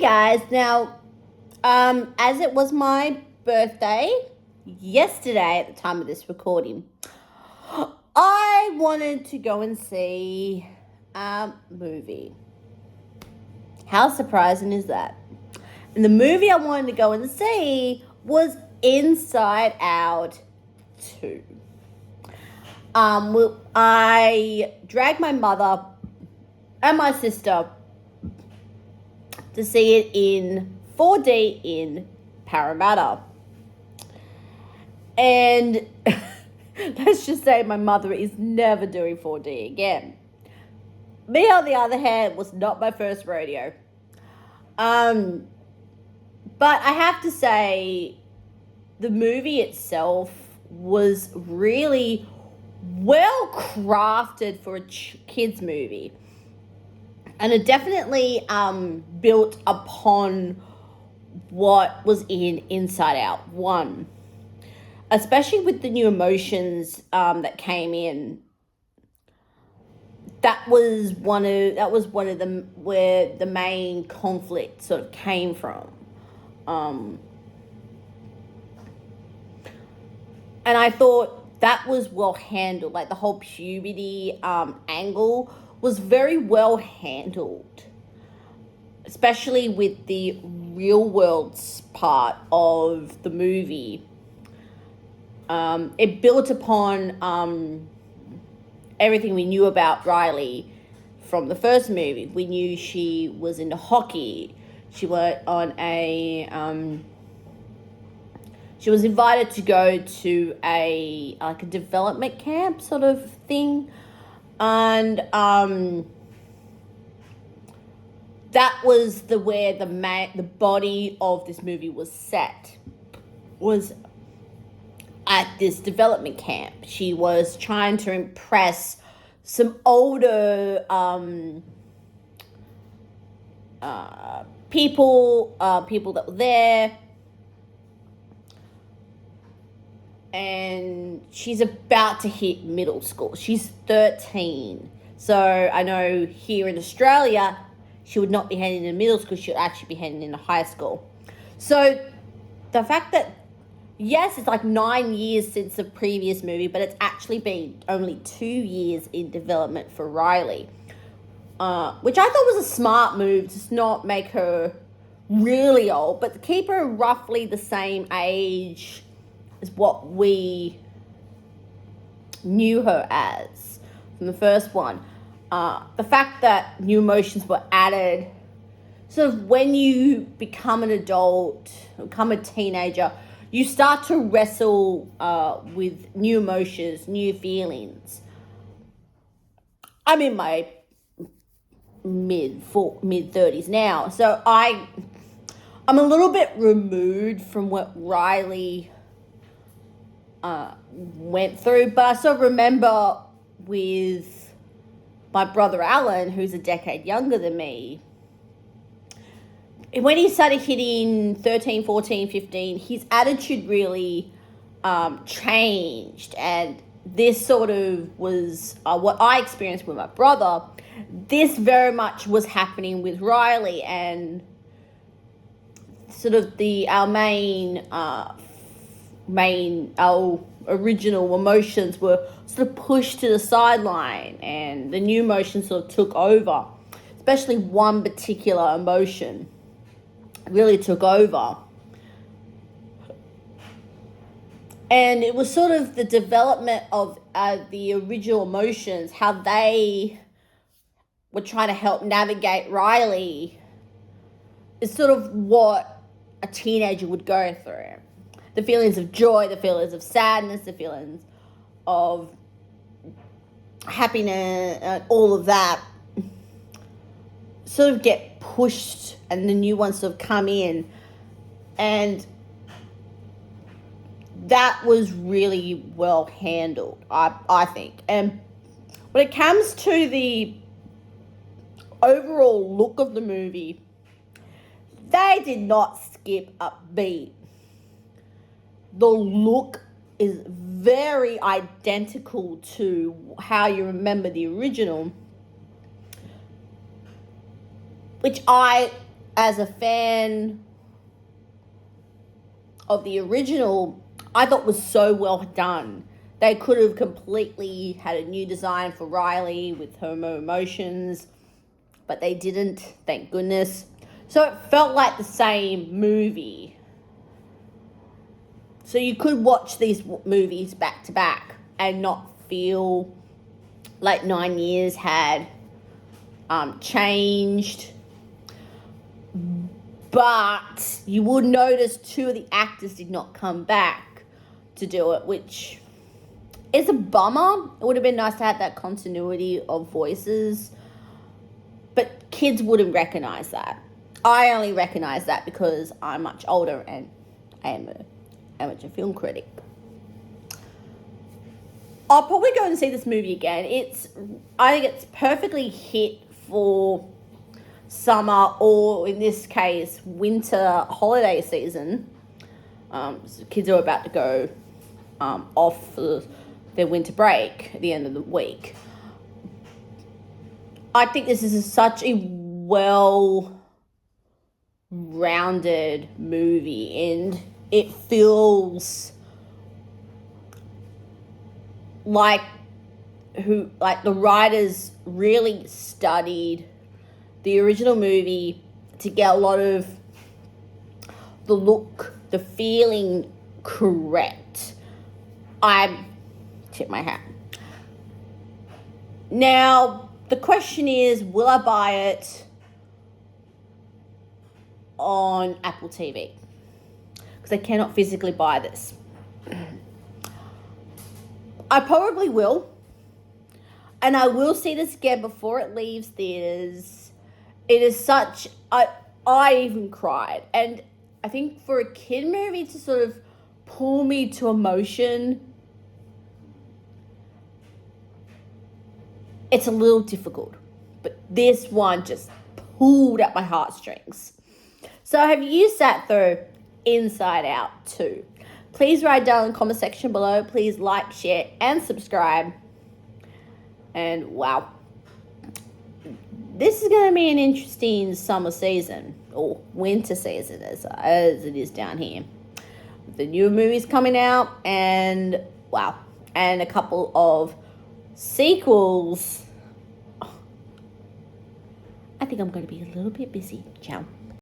Guys, now, as it was my birthday yesterday at the time of this recording, I wanted to go and see a movie. How surprising is that? And the movie I wanted to go and see was Inside Out 2. I dragged my mother and my sister to see it in 4D in Parramatta. And let's just say my mother is never doing 4D again. Me, on the other hand, was not my first rodeo. But I have to say, the movie itself was really well crafted for a kids movie. And it definitely built upon what was in Inside Out 1. Especially with the new emotions that came in. That was one of them where the main conflict sort of came from. And I thought that was well handled. Like the whole puberty angle was very well handled, especially with the real world's part of the movie. It built upon everything we knew about Riley from the first movie. We knew she was into hockey. She went on she was invited to go to a development camp sort of thing. And that was where the body of this movie was set, was at this development camp. She was trying to impress some older people that were there. And she's about to hit middle school. She's 13. So I know here in Australia, she would not be heading into middle school. She would actually be heading into high school. So the fact that, yes, it's like 9 years since the previous movie, but it's actually been only 2 years in development for Riley. Which I thought was a smart move, to not make her really old, but to keep her roughly the same age is what we knew her as from the first one. The fact that new emotions were added, sort of when you become an adult, become a teenager, you start to wrestle with new emotions, new feelings. I'm in my mid-30s now, so I'm a little bit removed from what Riley went through, but I sort of remember with my brother Alan, who's a decade younger than me, when he started hitting 13, 14, 15, his attitude really changed, and this sort of was what I experienced with my brother. This very much was happening with Riley, and sort of our original emotions were sort of pushed to the sideline, and the new emotions sort of took over. Especially one particular emotion really took over. And it was sort of the development of the original emotions, how they were trying to help navigate Riley, is sort of what a teenager would go through. The feelings of joy, the feelings of sadness, the feelings of happiness, all of that sort of get pushed, and the new ones sort of come in. And that was really well handled, I think. And when it comes to the overall look of the movie, they did not skip a beat. The look is very identical to how you remember the original, which I as a fan of the original, I thought was so well done. They could have completely had a new design for Riley with her emotions, but they didn't, thank goodness. So it felt like the same movie. So you could watch these movies back to back and not feel like 9 years had changed. But you would notice two of the actors did not come back to do it, which is a bummer. It would have been nice to have that continuity of voices, but kids wouldn't recognize that. I only recognize that because I'm much older and I am an amateur film critic. I'll probably go and see this movie again. I think it's perfectly hit for summer, or in this case, winter holiday season. So kids are about to go off for their winter break at the end of the week. I think this is such a well-rounded movie, and it feels like the writers really studied the original movie to get a lot of the look, the feeling correct. I tip my hat. Now, the question is, will I buy it on Apple TV? Because I cannot physically buy this. I probably will. And I will see this again before it leaves theaters. It is such... I even cried. And I think for a kid movie to sort of pull me to emotion, it's a little difficult. But this one just pulled at my heartstrings. So have you sat through Inside Out 2? Please write down in the comment section below. Please like, share, and subscribe. And wow, this is going to be an interesting summer season, or winter season as it is down here. The new movies coming out, and wow, and a couple of sequels. I think I'm going to be a little bit busy. Ciao.